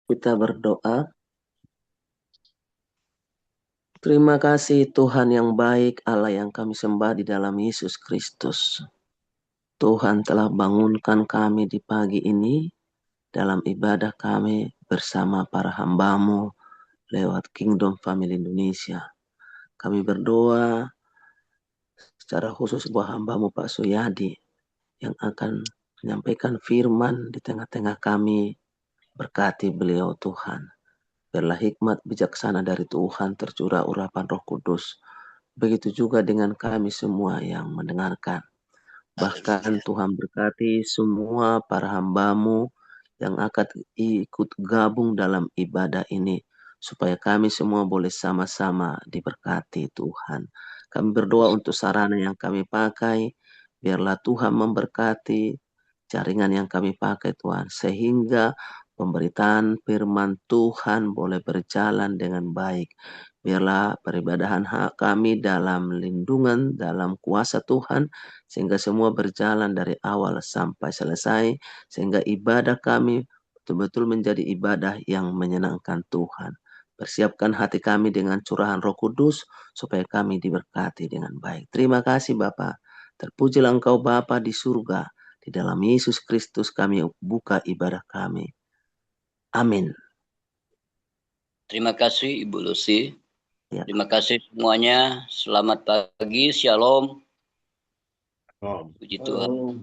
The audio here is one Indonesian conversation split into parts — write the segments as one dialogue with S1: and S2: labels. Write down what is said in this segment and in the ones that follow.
S1: Kita berdoa. Terima kasih Tuhan yang baik, Allah yang kami sembah di dalam Yesus Kristus. Tuhan telah bangunkan kami di pagi ini dalam ibadah kami bersama para hamba-Mu lewat Kingdom Family Indonesia. Kami berdoa secara khusus buat hamba-Mu Pak Suyadi yang akan menyampaikan firman di tengah-tengah kami. Berkati beliau Tuhan. Biarlah hikmat bijaksana dari Tuhan tercurah urapan Roh Kudus. Begitu juga dengan kami semua yang mendengarkan. Bahkan Tuhan berkati semua para hamba-Mu yang akan ikut gabung dalam ibadah ini. Supaya kami semua boleh sama-sama diberkati Tuhan. Kami berdoa untuk sarana yang kami pakai. Biarlah Tuhan memberkati jaringan yang kami pakai Tuhan. Sehingga pemberitaan firman Tuhan boleh berjalan dengan baik. Biarlah peribadahan hak kami dalam lindungan, dalam kuasa Tuhan, sehingga semua berjalan dari awal sampai selesai, sehingga ibadah kami betul-betul menjadi ibadah yang menyenangkan Tuhan. Persiapkan hati kami dengan curahan Roh Kudus, supaya kami diberkati dengan baik. Terima kasih Bapa. Terpujilah Engkau Bapa di surga. Di dalam Yesus Kristus kami buka ibadah kami. Amin.
S2: Terima kasih Ibu Lucy.
S1: Ya.
S2: Terima kasih semuanya. Selamat pagi, Shalom. Puji Tuhan.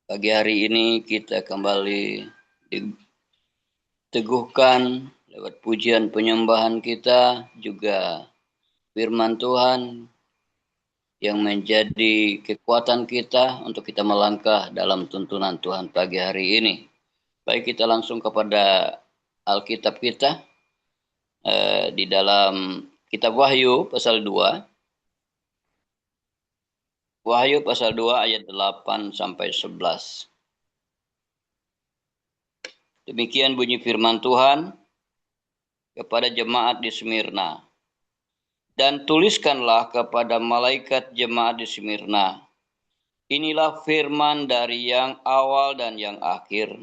S2: Pagi hari ini kita kembali diteguhkan lewat pujian penyembahan kita, juga firman Tuhan yang menjadi kekuatan kita untuk kita melangkah dalam tuntunan Tuhan pagi hari ini. Baik, kita langsung kepada Alkitab kita di dalam kitab Wahyu pasal 2. Wahyu pasal 2 ayat 8 sampai 11. Demikian bunyi firman Tuhan kepada jemaat di Smyrna. Dan tuliskanlah kepada malaikat jemaat di Smyrna. Inilah firman dari yang awal dan yang akhir,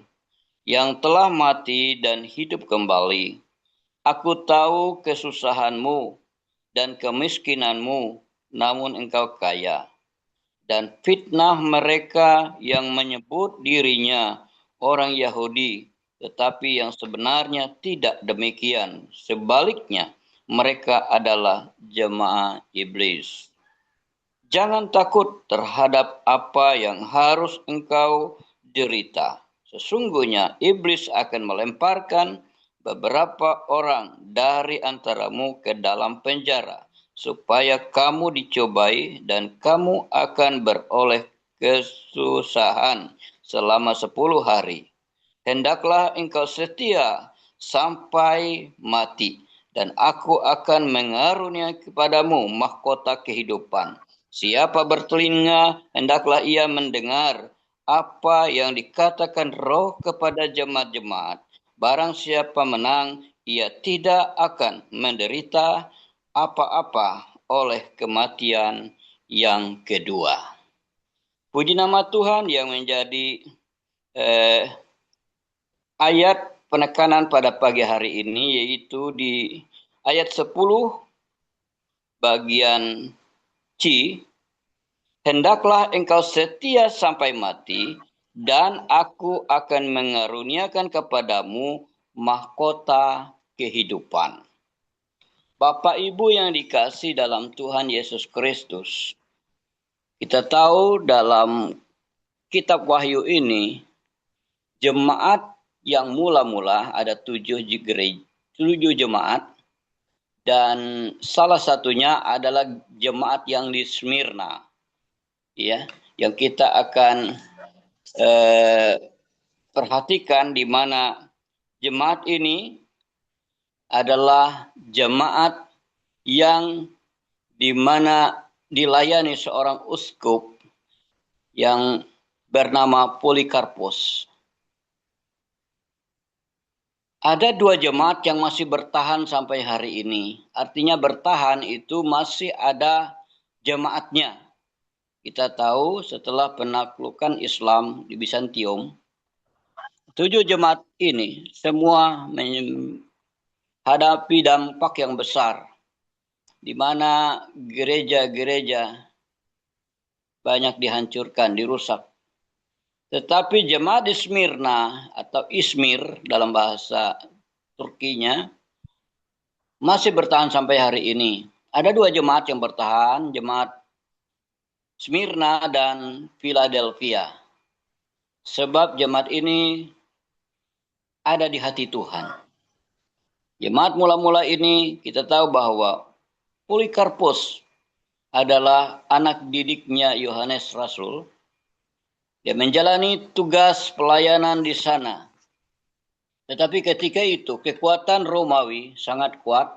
S2: yang telah mati dan hidup kembali. Aku tahu kesusahanmu dan kemiskinanmu, namun engkau kaya. Dan fitnah mereka yang menyebut dirinya orang Yahudi, tetapi yang sebenarnya tidak demikian. Sebaliknya, mereka adalah jemaah iblis. Jangan takut terhadap apa yang harus engkau derita. Sesungguhnya iblis akan melemparkan beberapa orang dari antaramu ke dalam penjara, supaya kamu dicobai dan kamu akan beroleh kesusahan selama 10 hari. Hendaklah engkau setia sampai mati, dan aku akan mengaruniai kepadamu mahkota kehidupan. Siapa bertelinga, hendaklah ia mendengar apa yang dikatakan Roh kepada jemaat-jemaat. Barang siapa menang, ia tidak akan menderita apa-apa oleh kematian yang kedua. Puji nama Tuhan yang menjadi ayat penekanan pada pagi hari ini, yaitu di ayat 10 bagian C. Hendaklah engkau setia sampai mati, dan aku akan mengaruniakan kepadamu mahkota kehidupan. Bapak Ibu yang dikasih dalam Tuhan Yesus Kristus, kita tahu dalam kitab Wahyu ini, jemaat yang mula-mula ada 7 jemaat, dan salah satunya adalah jemaat yang di Smyrna, ya, yang kita akan perhatikan di mana jemaat ini adalah jemaat yang di mana dilayani seorang uskup yang bernama Polikarpus. Ada 2 jemaat yang masih bertahan sampai hari ini. Artinya bertahan itu masih ada jemaatnya. Kita tahu setelah penaklukan Islam di Bizantium, 7 jemaat ini semua menghadapi dampak yang besar, di mana gereja-gereja banyak dihancurkan, dirusak. Tetapi jemaat di Smyrna atau Izmir dalam bahasa Turkinya masih bertahan sampai hari ini. Ada 2 jemaat yang bertahan, jemaat Smyrna dan Philadelphia. Sebab jemaat ini ada di hati Tuhan. Jemaat mula-mula ini kita tahu bahwa Polikarpus adalah anak didiknya Yohanes Rasul. Dia menjalani tugas pelayanan di sana. Tetapi ketika itu kekuatan Romawi sangat kuat.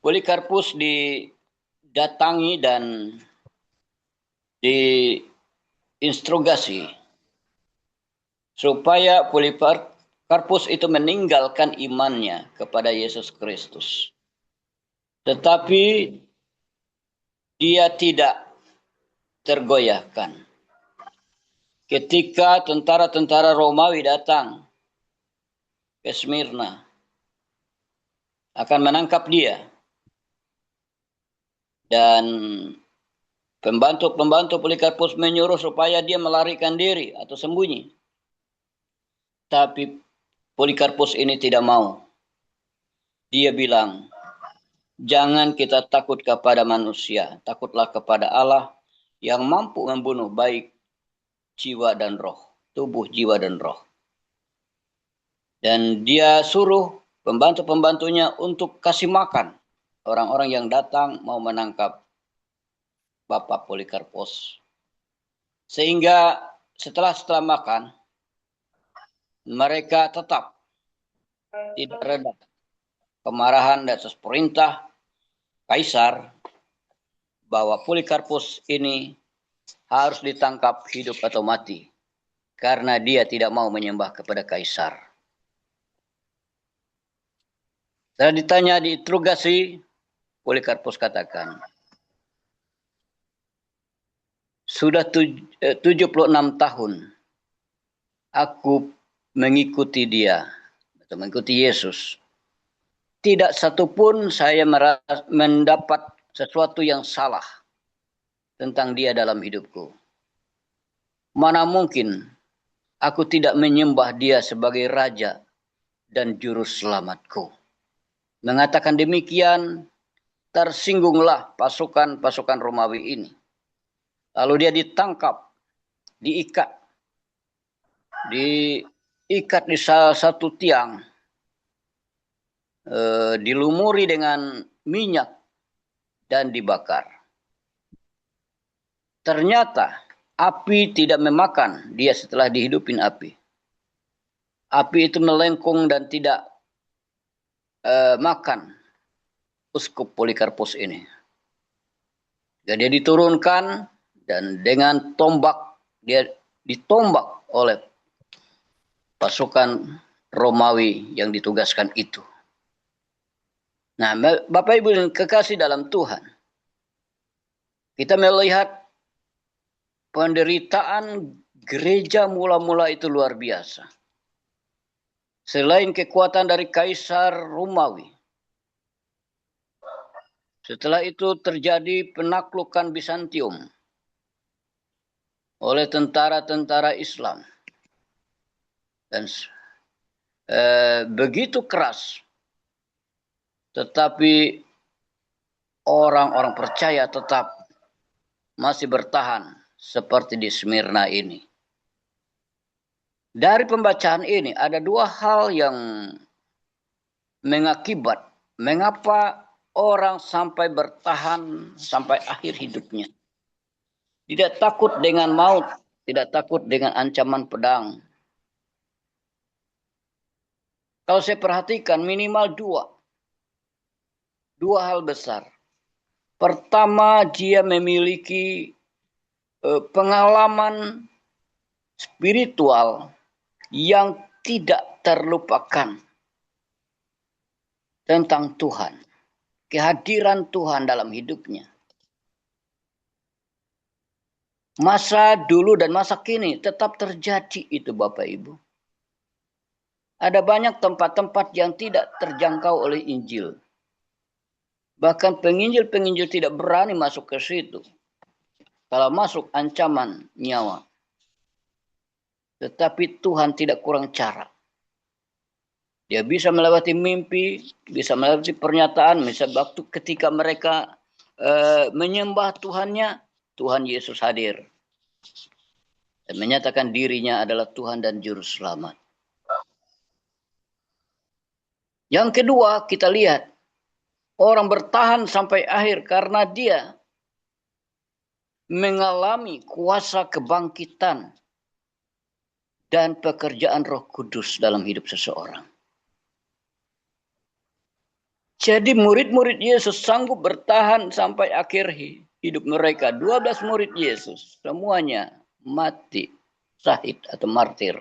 S2: Polikarpus didatangi dan diinstrogasi supaya Polikarpus itu meninggalkan imannya kepada Yesus Kristus. Tetapi dia tidak tergoyahkan. Ketika tentara-tentara Romawi datang ke Smyrna akan menangkap dia, dan pembantu-pembantu Polikarpus menyuruh supaya dia melarikan diri atau sembunyi. Tapi Polikarpus ini tidak mau. Dia bilang, jangan kita takut kepada manusia, takutlah kepada Allah yang mampu membunuh baik jiwa dan roh, tubuh, jiwa dan roh. Dan dia suruh pembantu-pembantunya untuk kasih makan orang-orang yang datang mau menangkap Bapak Polikarpus. Sehingga setelah makan, mereka tetap tidak reda kemarahan atas perintah Kaisar bahwa Polikarpus ini harus ditangkap hidup atau mati karena dia tidak mau menyembah kepada Kaisar. Setelah ditanya, diinterogasi, Polikarpus katakan, sudah 76 tahun aku mengikuti dia atau mengikuti Yesus. Tidak satupun saya mendapat sesuatu yang salah tentang dia dalam hidupku. Mana mungkin aku tidak menyembah dia sebagai Raja dan Juru Selamatku. Mengatakan demikian, tersinggunglah pasukan-pasukan Romawi ini. Lalu dia ditangkap, diikat di salah satu tiang, dilumuri dengan minyak dan dibakar. Ternyata api tidak memakan dia setelah dihidupin api. Api itu melengkung dan tidak makan Uskup Polikarpus ini. Dan dia diturunkan dan dengan tombak dia ditombak oleh pasukan Romawi yang ditugaskan itu. Nah, Bapak Ibu yang kekasih dalam Tuhan, kita melihat penderitaan gereja mula-mula itu luar biasa. Selain kekuatan dari Kaisar Romawi, setelah itu terjadi penaklukan Bizantium oleh tentara-tentara Islam. Dan begitu keras. Tetapi orang-orang percaya tetap masih bertahan seperti di Smyrna ini. Dari pembacaan ini ada 2 hal yang mengakibat mengapa orang sampai bertahan sampai akhir hidupnya. Tidak takut dengan maut, tidak takut dengan ancaman pedang. Kalau saya perhatikan minimal 2 hal besar. Pertama, dia memiliki pengalaman spiritual yang tidak terlupakan tentang Tuhan. Kehadiran Tuhan dalam hidupnya. Masa dulu dan masa kini tetap terjadi itu Bapak Ibu. Ada banyak tempat-tempat yang tidak terjangkau oleh Injil. Bahkan penginjil-penginjil tidak berani masuk ke situ. Kalau masuk ancaman nyawa. Tetapi Tuhan tidak kurang cara. Dia bisa melewati mimpi, bisa melewati pernyataan, misalnya waktu ketika mereka menyembah Tuhannya, Tuhan Yesus hadir. Dan menyatakan dirinya adalah Tuhan dan Juru Selamat. Yang kedua, kita lihat orang bertahan sampai akhir karena dia mengalami kuasa kebangkitan dan pekerjaan Roh Kudus dalam hidup seseorang. Jadi murid-murid Yesus sanggup bertahan sampai akhir hidup mereka. 12 murid Yesus, semuanya mati, syahid atau martir.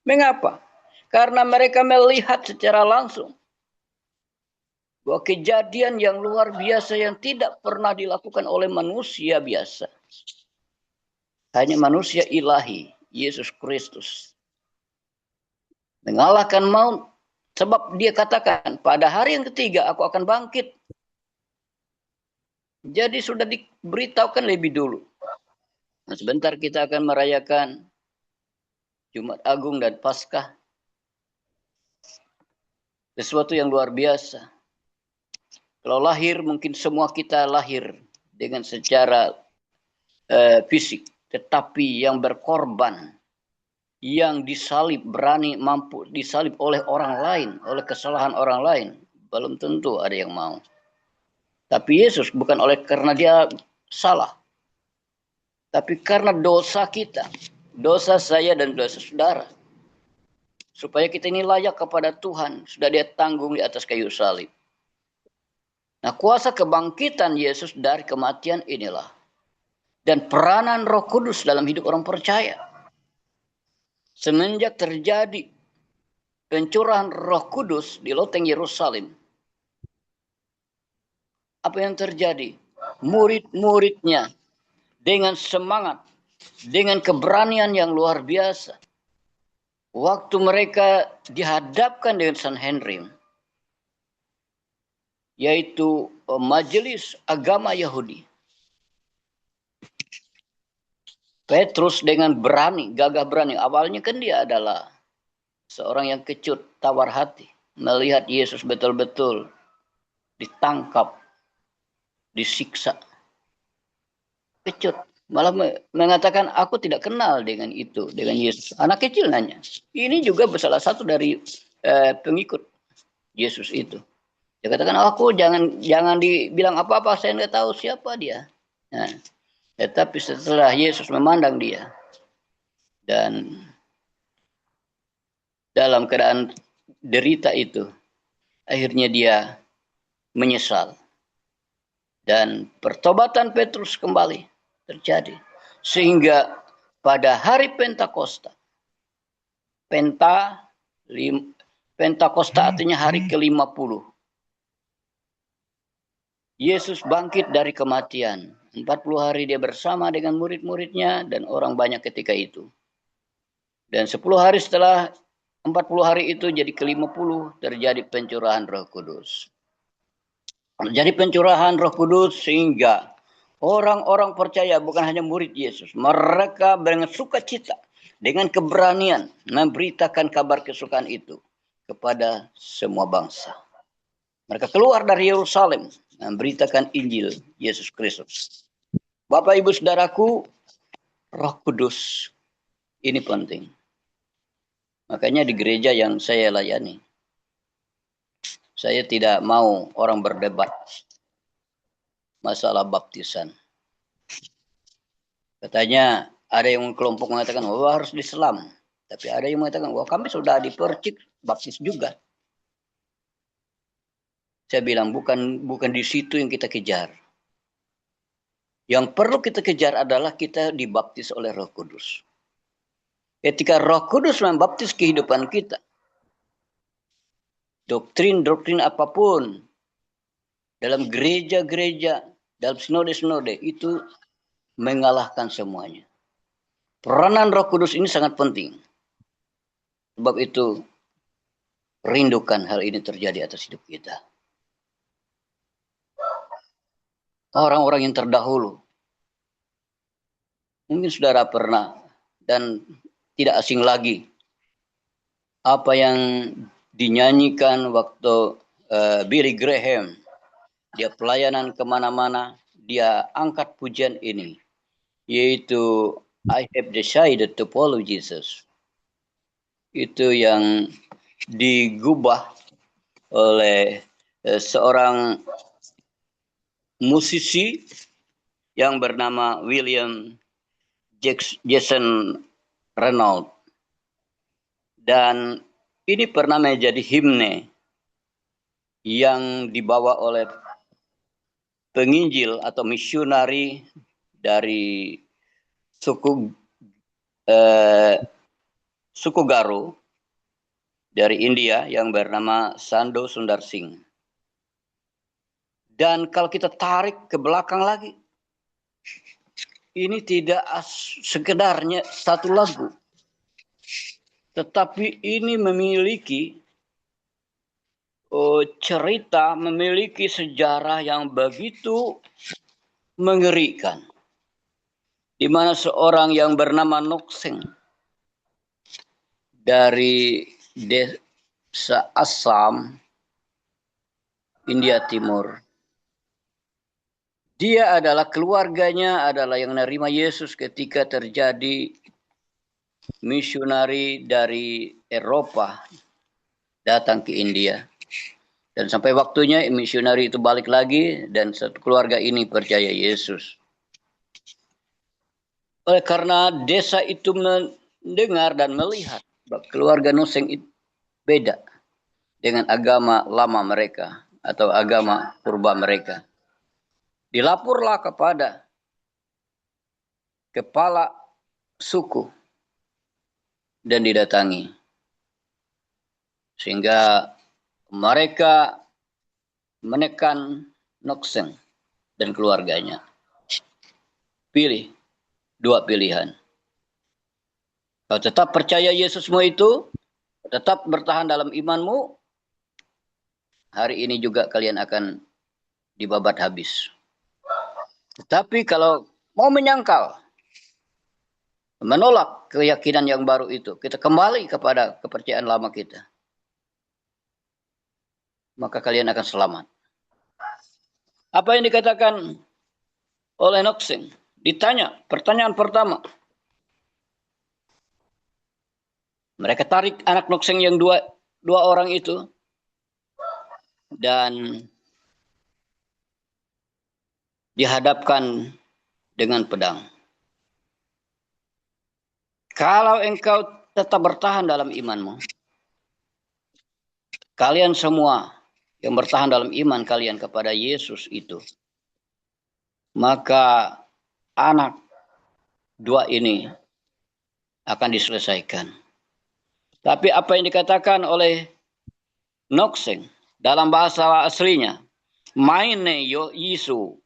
S2: Mengapa? Karena mereka melihat secara langsung bahwa kejadian yang luar biasa yang tidak pernah dilakukan oleh manusia biasa. Hanya manusia ilahi, Yesus Kristus. Mengalahkan maut. Sebab dia katakan, pada hari yang ketiga aku akan bangkit. Jadi sudah diberitahukan lebih dulu. Nah, sebentar kita akan merayakan Jumat Agung dan Paskah. Sesuatu yang luar biasa. Kalau lahir, mungkin semua kita lahir dengan secara fisik. Tetapi yang berkorban, yang disalib, berani mampu disalib oleh orang lain, oleh kesalahan orang lain, belum tentu ada yang mau. Tapi Yesus bukan oleh karena dia salah, tapi karena dosa kita, dosa saya dan dosa saudara. Supaya kita ini layak kepada Tuhan, sudah dia tanggung di atas kayu salib. Nah, kuasa kebangkitan Yesus dari kematian inilah. Dan peranan Roh Kudus dalam hidup orang percaya. Semenjak terjadi pencurahan Roh Kudus di loteng Yerusalem, apa yang terjadi? Murid-muridnya dengan semangat, dengan keberanian yang luar biasa. Waktu mereka dihadapkan dengan Sanhedrin, yaitu majelis agama Yahudi, Petrus dengan berani, gagah berani. Awalnya kan dia adalah seorang yang kecut, tawar hati. Melihat Yesus betul-betul ditangkap, disiksa. Kecut. Malah mengatakan, aku tidak kenal dengan itu, dengan Yesus. Anak kecil nanya. Ini juga salah satu dari pengikut Yesus itu. Dia katakan, aku jangan dibilang apa-apa, saya nggak tahu siapa dia. Nah, tetapi setelah Yesus memandang dia, dan dalam keadaan derita itu, akhirnya dia menyesal. Dan pertobatan Petrus kembali terjadi. Sehingga pada hari Pentakosta, Pentakosta artinya hari ke-50. Yesus bangkit dari kematian. 40 hari dia bersama dengan murid-muridnya dan orang banyak ketika itu. Dan 10 hari setelah 40 hari itu jadi ke-50 terjadi pencurahan Roh Kudus. Jadi pencurahan Roh Kudus sehingga orang-orang percaya bukan hanya murid Yesus. Mereka dengan sukacita, dengan keberanian memberitakan kabar kesukaan itu kepada semua bangsa. Mereka keluar dari Yerusalem memberitakan Injil Yesus Kristus. Bapak Ibu Saudaraku, Roh Kudus ini penting. Makanya di gereja yang saya layani, saya tidak mau orang berdebat masalah baptisan. Katanya ada yang kelompok mengatakan, wah harus diselam. Tapi ada yang mengatakan, wah kami sudah dipercik baptis juga. Saya bilang bukan di situ yang kita kejar. Yang perlu kita kejar adalah kita dibaptis oleh Roh Kudus. Ketika Roh Kudus membaptis kehidupan kita, doktrin-doktrin apapun dalam gereja-gereja, dalam sinode-sinode itu mengalahkan semuanya. Peranan Roh Kudus ini sangat penting. Sebab itu, rindukan hal ini terjadi atas hidup kita. Orang-orang yang terdahulu, mungkin saudara pernah dan tidak asing lagi apa yang dinyanyikan waktu Billy Graham. Dia pelayanan kemana-mana, dia angkat pujian ini, yaitu I have decided to follow Jesus. Itu yang digubah oleh seorang musisi yang bernama William Jason Reynolds. Dan ini pernah menjadi himne yang dibawa oleh penginjil atau misionari dari suku Garo dari India yang bernama Sando Sundar Singh. Dan kalau kita tarik ke belakang lagi, ini tidak sekedarnya satu lagu, tetapi ini memiliki cerita, memiliki sejarah yang begitu mengerikan, di mana seorang yang bernama Nokseng dari desa Assam, India Timur, dia adalah keluarganya adalah yang menerima Yesus ketika terjadi misionari dari Eropa datang ke India. Dan sampai waktunya misionari itu balik lagi dan satu keluarga ini percaya Yesus. Oleh karena desa itu mendengar dan melihat bahwa keluarga Noseng itu beda dengan agama lama mereka atau agama purba mereka. Dilaporlah kepada kepala suku dan didatangi. Sehingga mereka menekan Nokseng dan keluarganya. Pilih dua pilihan. Kau tetap percaya Yesusmu itu, tetap bertahan dalam imanmu, hari ini juga kalian akan dibabat habis. Tetapi kalau mau menyangkal, menolak keyakinan yang baru itu, kita kembali kepada kepercayaan lama kita, maka kalian akan selamat. Apa yang dikatakan oleh Nokseng? Ditanya, pertanyaan pertama. Mereka tarik anak Nokseng yang dua orang itu dan dihadapkan dengan pedang. Kalau engkau tetap bertahan dalam imanmu, kalian semua yang bertahan dalam iman kalian kepada Yesus itu, maka anak dua ini akan diselesaikan. Tapi apa yang dikatakan oleh Nokseng dalam bahasa aslinya, Maine yo Yesu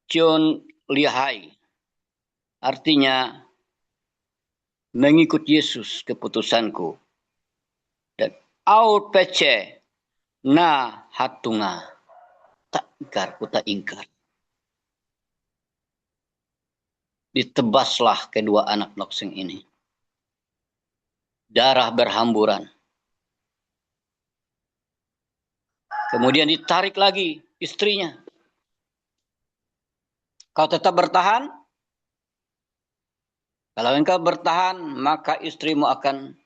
S2: Chon Lihai, artinya mengikut Yesus keputusanku. Dan aur pece na hatunga tak ingkar ku tak ingkar. Ditebaslah kedua anak Nokseng ini. Darah berhamburan. Kemudian ditarik lagi istrinya. Kau tetap bertahan? Kalau engkau bertahan, maka istrimu akan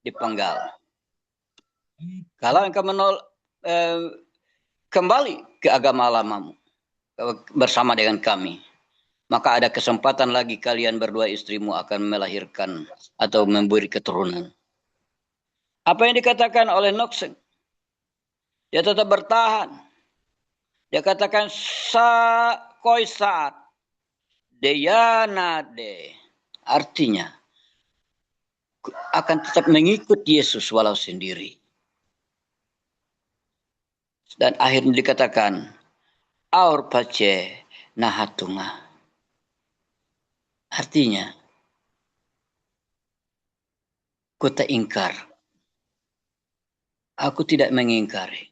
S2: dipenggal. Kalau engkau kembali ke agama lamamu bersama dengan kami, maka ada kesempatan lagi kalian berdua istrimu akan melahirkan atau memberi keturunan. Apa yang dikatakan oleh Nokseng? Dia tetap bertahan. Dia katakan koisat deyanade, artinya akan tetap mengikut Yesus walau sendiri. Dan akhirnya dikatakan, aur pace nahatunga. Artinya, kota ingkar. Aku tidak mengingkari.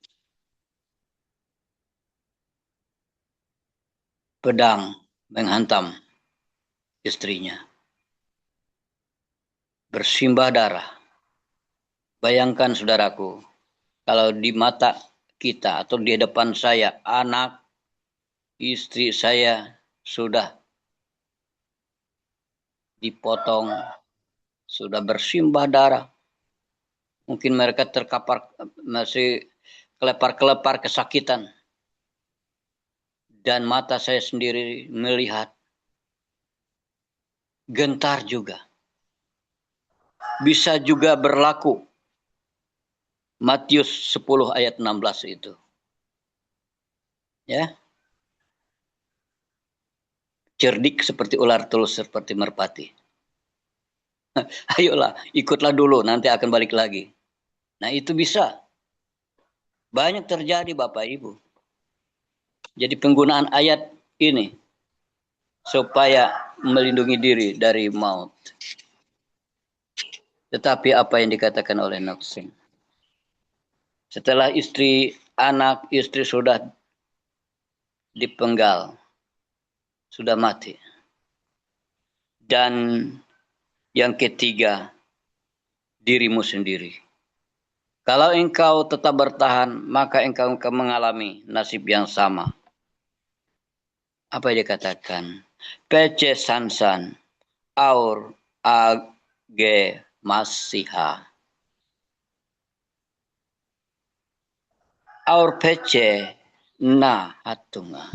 S2: Pedang menghantam istrinya. Bersimbah darah. Bayangkan saudaraku, kalau di mata kita atau di depan saya, anak, istri saya sudah dipotong, sudah bersimbah darah. Mungkin mereka terkapar, masih kelepar-kelepar kesakitan. Dan mata saya sendiri melihat. Gentar juga. Bisa juga berlaku. Matius 10 ayat 16 itu. Ya. Cerdik seperti ular, tulus seperti merpati. Ayolah, ikutlah dulu, nanti akan balik lagi. Nah, itu bisa. Banyak terjadi Bapak Ibu. Jadi penggunaan ayat ini supaya melindungi diri dari maut. Tetapi apa yang dikatakan oleh Noksing? Setelah anak istri sudah dipenggal, sudah mati. Dan yang ketiga, dirimu sendiri. Kalau engkau tetap bertahan, maka engkau mengalami nasib yang sama. Apa yang dikatakan? Pece sansan, aur age masiha. Aur pece na hatunga.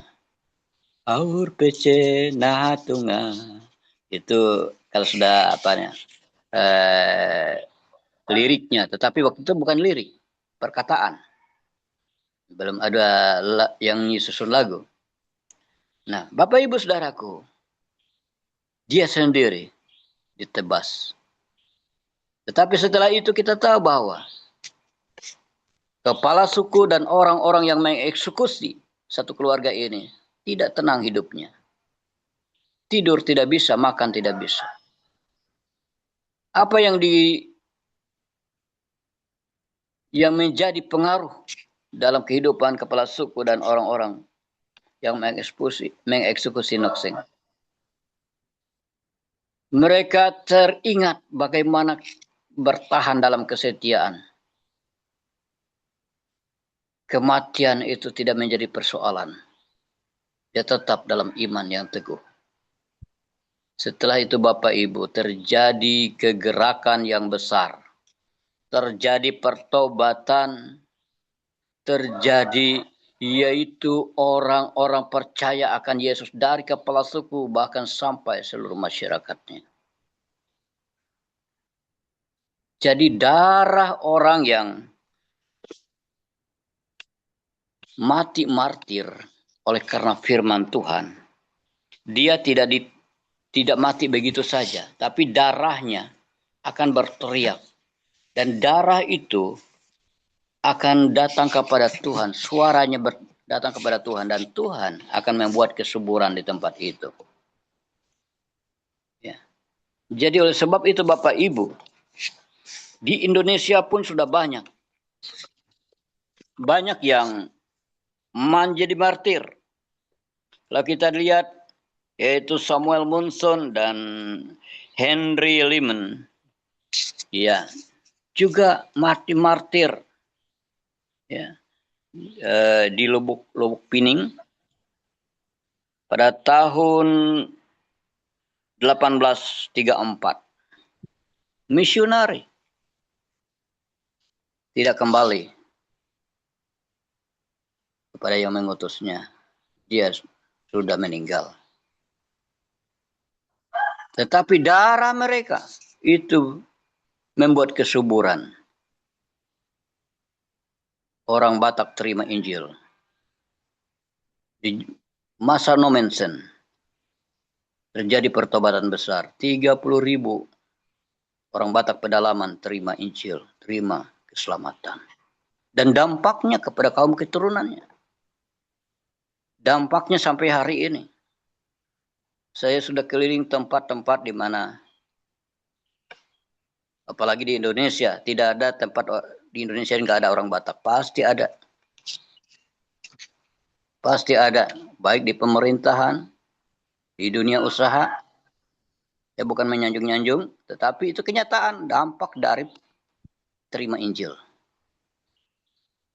S2: Aur pece na hatunga. Itu kalau sudah apanya? Liriknya, tetapi waktu itu bukan lirik, perkataan. Belum ada yang nyusun lagu. Nah, Bapak Ibu Saudaraku, dia sendiri ditebas. Tetapi setelah itu kita tahu bahwa kepala suku dan orang-orang yang mengeksekusi satu keluarga ini tidak tenang hidupnya. Tidur tidak bisa, makan tidak bisa. Apa yang menjadi pengaruh dalam kehidupan kepala suku dan orang-orang yang mengeksekusi Nokseng? Mereka teringat bagaimana bertahan dalam kesetiaan. Kematian itu tidak menjadi persoalan. Dia tetap dalam iman yang teguh. Setelah itu Bapak Ibu, terjadi kegerakan yang besar. Terjadi pertobatan. Terjadi yaitu orang-orang percaya akan Yesus dari kepala suku bahkan sampai seluruh masyarakatnya. Jadi darah orang yang mati martir oleh karena firman Tuhan, dia tidak mati begitu saja, tapi darahnya akan berteriak. Dan darah itu akan datang kepada Tuhan, suaranya datang kepada Tuhan, dan Tuhan akan membuat kesuburan di tempat itu. Ya. Jadi oleh sebab itu Bapak Ibu, di Indonesia pun sudah banyak yang menjadi martir. Kalau kita lihat, yaitu Samuel Munson dan Henry Lehman, ya, juga mati martir, ya, di Lubuk Pining pada tahun 1834. Misionari tidak kembali kepada yang mengutusnya. Dia sudah meninggal. Tetapi darah mereka itu membuat kesuburan. Orang Batak terima Injil. Di masa Nomensen terjadi pertobatan besar. 30.000 orang Batak pedalaman terima Injil, terima keselamatan. Dan dampaknya kepada kaum keturunannya. Dampaknya sampai hari ini. Saya sudah keliling tempat-tempat di mana, apalagi di Indonesia, tidak ada tempat di Indonesia yang nggak ada orang Batak. Pasti ada. Pasti ada. Baik di pemerintahan, di dunia usaha. Ya bukan menyanjung-nyanjung, tetapi itu kenyataan dampak dari terima Injil.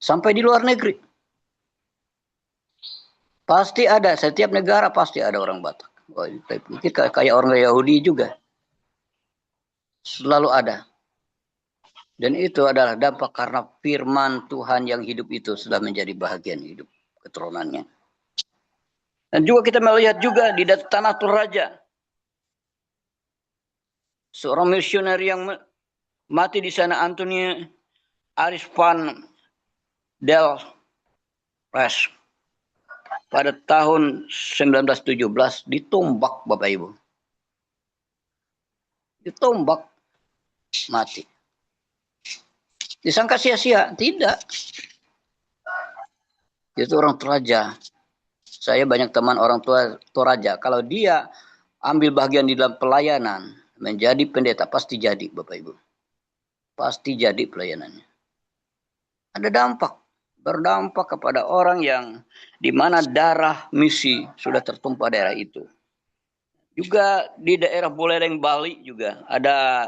S2: Sampai di luar negeri. Pasti ada, setiap negara pasti ada orang Batak. Oh, kayak orang Yahudi juga. Selalu ada. Dan itu adalah dampak karena firman Tuhan yang hidup itu sudah menjadi bahagian hidup keturunannya. Dan juga kita melihat juga di tanah Toraja. Seorang misioner yang mati di sana, Anthony Aris van Del Res. Pada tahun 1917 ditombak Bapak Ibu. Ditombak mati. Disangka sia-sia, tidak. Itu orang Toraja. Saya banyak teman orang tua Toraja. Kalau dia ambil bagian di dalam pelayanan, menjadi pendeta, pasti jadi Bapak Ibu. Pasti jadi pelayanannya. Ada dampak. Berdampak kepada orang yang di mana darah misi sudah tertumpah daerah itu. Juga di daerah Buleleng, Bali juga ada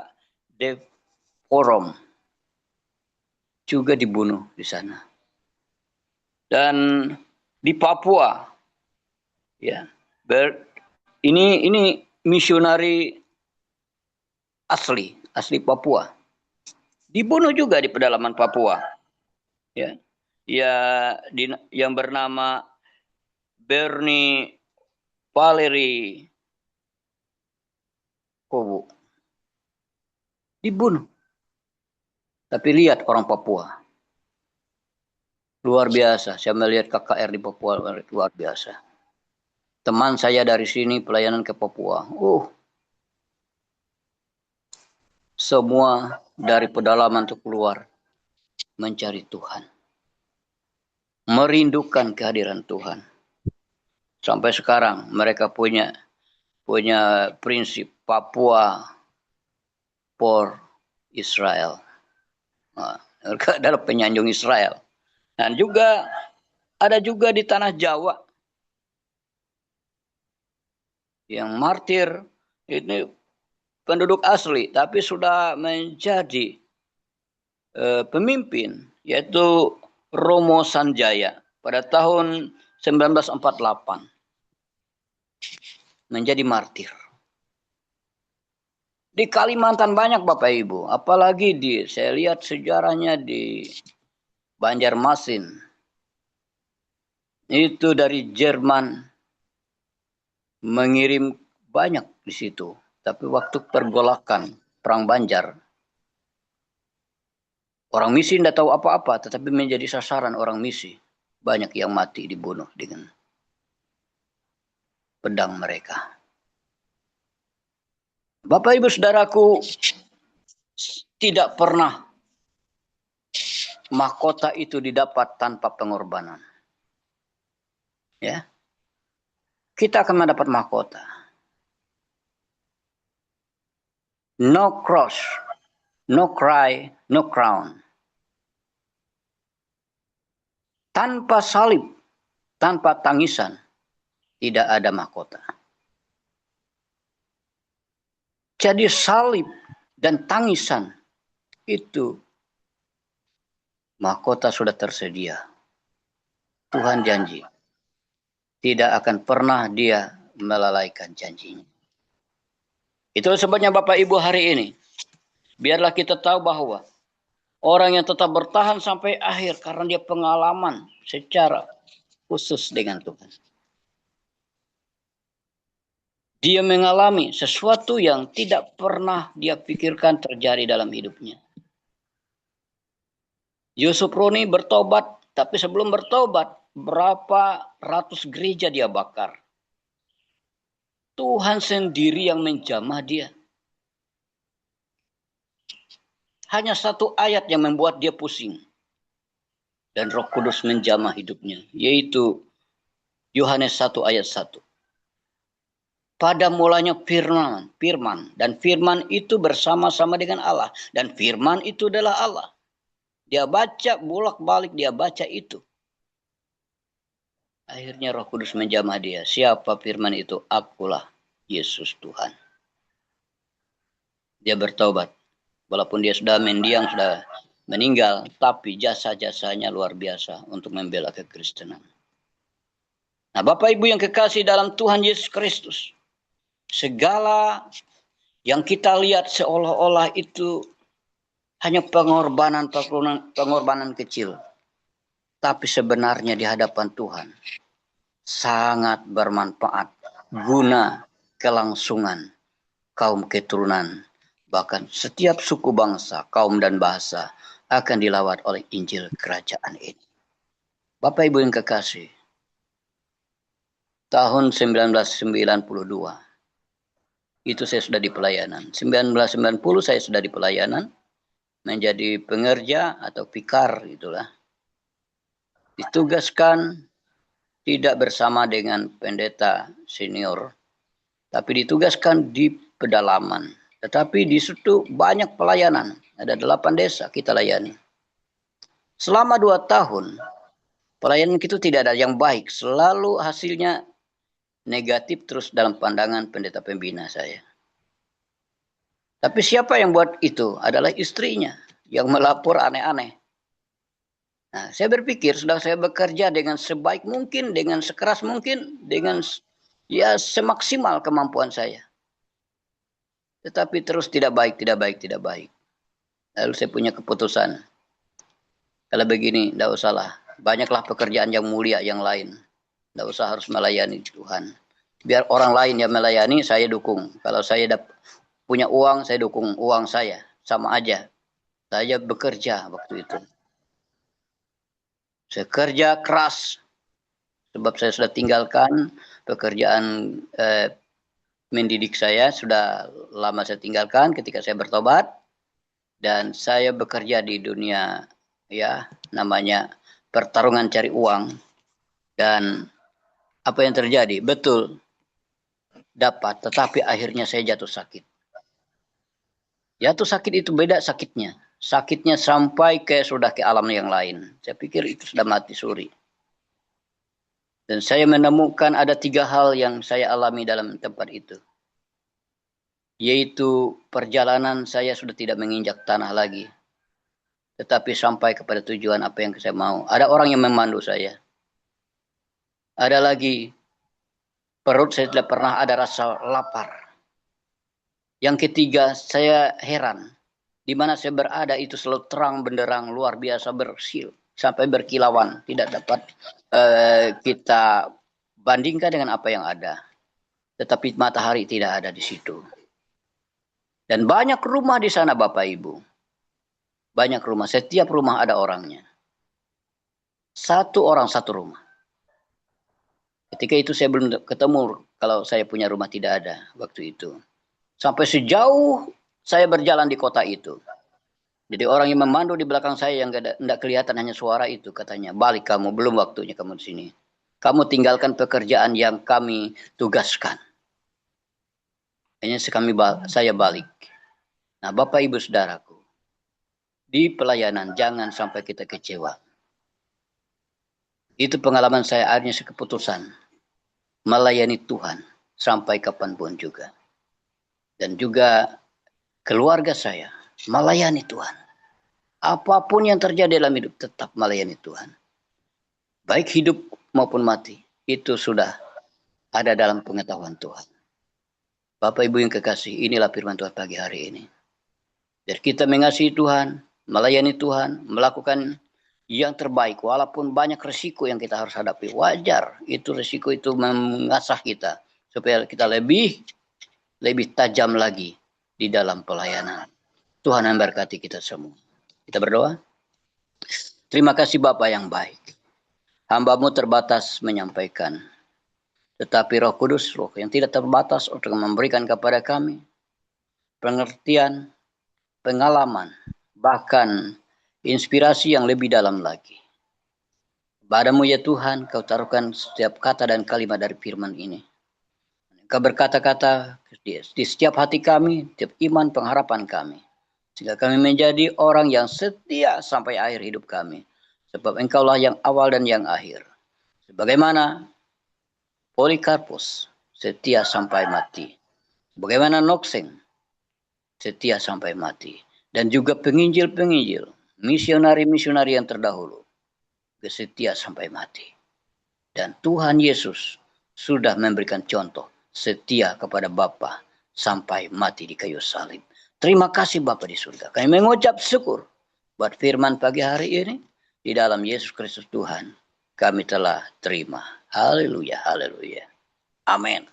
S2: Devorom. Juga dibunuh di sana. Dan di Papua, ya, ini misionari asli Papua. Dibunuh juga di pedalaman Papua. Ya. Yang bernama Bernie Valeri Kobo. Dibunuh. Tapi lihat orang Papua. Luar biasa. Saya melihat KKR di Papua luar biasa. Teman saya dari sini pelayanan ke Papua. Semua dari pedalaman itu keluar mencari Tuhan. Merindukan kehadiran Tuhan. Sampai sekarang mereka punya prinsip Papua for Israel. Nah, mereka adalah penyanjung Israel. Dan juga ada juga di tanah Jawa yang martir ini penduduk asli tapi sudah menjadi pemimpin, yaitu Romo Sanjaya pada tahun 1948 menjadi martir. Di Kalimantan banyak Bapak Ibu, apalagi saya lihat sejarahnya di Banjarmasin. Itu dari Jerman mengirim banyak di situ, tapi waktu pergolakan perang Banjar, orang misi tidak tahu apa-apa, tetapi menjadi sasaran orang misi. Banyak yang mati dibunuh dengan pedang mereka. Bapak Ibu Saudaraku, tidak pernah mahkota itu didapat tanpa pengorbanan. Ya. Kita akan mendapat mahkota. No cross, no cry, no crown. Tanpa salib, tanpa tangisan, tidak ada mahkota. Jadi salib dan tangisan itu mahkota sudah tersedia. Tuhan janji. Tidak akan pernah dia melalaikan janjinya. Itu sebabnya Bapak Ibu hari ini. Biarlah kita tahu bahwa orang yang tetap bertahan sampai akhir karena dia pengalaman secara khusus dengan Tuhan. Dia mengalami sesuatu yang tidak pernah dia pikirkan terjadi dalam hidupnya. Yusuf Roni bertobat, tapi sebelum bertobat, berapa ratus gereja dia bakar. Tuhan sendiri yang menjamah dia. Hanya satu ayat yang membuat dia pusing. dan Roh Kudus menjamah hidupnya, yaitu Yohanes 1 ayat 1. Pada mulanya firman, dan firman itu bersama-sama dengan Allah, dan firman itu adalah Allah. Dia baca bolak-balik, dia baca itu. Akhirnya Roh Kudus menjamah dia. Siapa firman itu? Akulah Yesus Tuhan. Dia bertobat. Walaupun dia sudah mendiang, sudah meninggal, tapi jasa-jasanya luar biasa untuk membela kekristenan. Nah, Bapak Ibu yang kekasih dalam Tuhan Yesus Kristus, segala yang kita lihat seolah-olah itu hanya pengorbanan kecil. Tapi sebenarnya di hadapan Tuhan sangat bermanfaat, guna kelangsungan kaum keturunan, bahkan setiap suku bangsa, kaum dan bahasa akan dilawat oleh Injil kerajaan ini. Bapak Ibu yang kekasih, tahun 1992 itu saya sudah di pelayanan. 1990 saya sudah di pelayanan, menjadi pengerja atau pikar itulah. Ditugaskan tidak bersama dengan pendeta senior, tapi ditugaskan di pedalaman. Tetapi di situ banyak pelayanan, ada 8 desa kita layani. Selama 2 tahun, pelayanan itu tidak ada yang baik, selalu hasilnya negatif terus dalam pandangan pendeta pembina saya. Tapi siapa yang buat itu? Adalah istrinya yang melapor aneh-aneh. Nah, saya berpikir sudah saya bekerja dengan sebaik mungkin, dengan sekeras mungkin, dengan ya semaksimal kemampuan saya. Tetapi terus tidak baik. Lalu saya punya keputusan. Kalau begini, tidak usahlah. Banyaklah pekerjaan yang mulia yang lain. Tidak usah harus melayani Tuhan. Biar orang lain yang melayani, saya dukung. Kalau saya punya uang, saya dukung uang saya. Sama aja. Saya bekerja waktu itu. Saya kerja keras. Sebab saya sudah tinggalkan pekerjaan mendidik saya. Sudah lama saya tinggalkan ketika saya bertobat. Dan saya bekerja di dunia ya namanya pertarungan cari uang. Dan apa yang terjadi? Betul. Dapat. Tetapi akhirnya saya jatuh sakit. Jatuh sakit itu beda sakitnya. Sakitnya sampai sudah ke alam yang lain. Saya pikir itu sudah mati suri. Dan saya menemukan ada 3 hal yang saya alami dalam tempat itu. Yaitu perjalanan saya sudah tidak menginjak tanah lagi. Tetapi sampai kepada tujuan apa yang saya mau. Ada orang yang memandu saya. Ada lagi, perut saya tidak pernah ada rasa lapar. Yang ketiga, saya heran. Di mana saya berada itu selalu terang benderang, luar biasa bersih, sampai berkilauan. Tidak dapat kita bandingkan dengan apa yang ada. Tetapi matahari tidak ada di situ. Dan banyak rumah di sana Bapak Ibu. Banyak rumah, setiap rumah ada orangnya. 1 orang 1 rumah. Ketika itu saya belum ketemu kalau saya punya rumah, tidak ada waktu itu. Sampai sejauh saya berjalan di kota itu. Jadi orang yang memandu di belakang saya yang tidak kelihatan hanya suara itu katanya, balik kamu, belum waktunya kamu di sini. Kamu tinggalkan pekerjaan yang kami tugaskan. Hanya saya balik. Nah Bapak Ibu Saudaraku, di pelayanan jangan sampai kita kecewa. Itu pengalaman saya, akhirnya keputusan melayani Tuhan sampai kapanpun juga. Dan juga keluarga saya melayani Tuhan. Apapun yang terjadi dalam hidup tetap melayani Tuhan. Baik hidup maupun mati. Itu sudah ada dalam pengetahuan Tuhan. Bapak Ibu yang kekasih, inilah firman Tuhan pagi hari ini. Biar kita mengasihi Tuhan, melayani Tuhan, melakukan yang terbaik. Walaupun banyak risiko yang kita harus hadapi. Wajar, itu risiko itu mengasah kita. Supaya kita lebih tajam lagi di dalam pelayanan. Tuhan memberkati kita semua. Kita berdoa. Terima kasih Bapa yang baik. Hamba-Mu terbatas menyampaikan. Tetapi Roh Kudus, Roh yang tidak terbatas untuk memberikan kepada kami pengertian, pengalaman, bahkan inspirasi yang lebih dalam lagi. Padamu ya Tuhan, kau taruhkan setiap kata dan kalimat dari firman ini. Kau berkata-kata di setiap hati kami, setiap iman pengharapan kami. Sehingga kami menjadi orang yang setia sampai akhir hidup kami. Sebab Engkaulah yang awal dan yang akhir. Sebagaimana Polikarpus setia sampai mati. Bagaimana Nokseng setia sampai mati. Dan juga penginjil-penginjil, misionari-misionari yang terdahulu, setia sampai mati. Dan Tuhan Yesus sudah memberikan contoh setia kepada Bapa sampai mati di kayu salib. Terima kasih Bapa di surga. Kami mengucap syukur buat firman pagi hari ini. Di dalam Yesus Kristus Tuhan kami telah terima. Haleluya, haleluya. Amin.